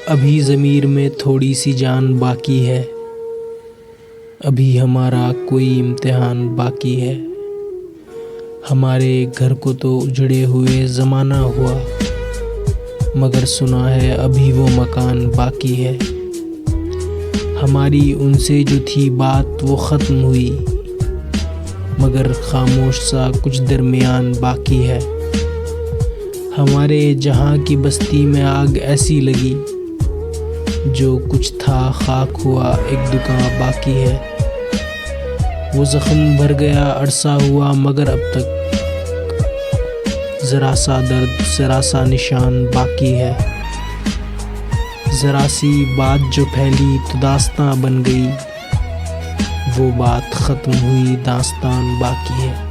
अभी ज़मीर में थोड़ी सी जान बाकी है, अभी हमारा कोई इम्तिहान बाकी है। हमारे घर को तो उजड़े हुए ज़माना हुआ, मगर सुना है अभी वो मकान बाकी है। हमारी उनसे जो थी बात वो ख़त्म हुई, मगर खामोश सा कुछ दरमियान बाकी है। हमारे जहाँ की बस्ती में आग ऐसी लगी, जो कुछ था खाक हुआ एक दुकान बाकी है। वो ज़ख्म भर गया अरसा हुआ, मगर अब तक ज़रा सा दर्द ज़रा सा निशान बाकी है। ज़रा सी बात जो फैली तो दास्तां बन गई, वो बात ख़त्म हुई दास्तान बाकी है।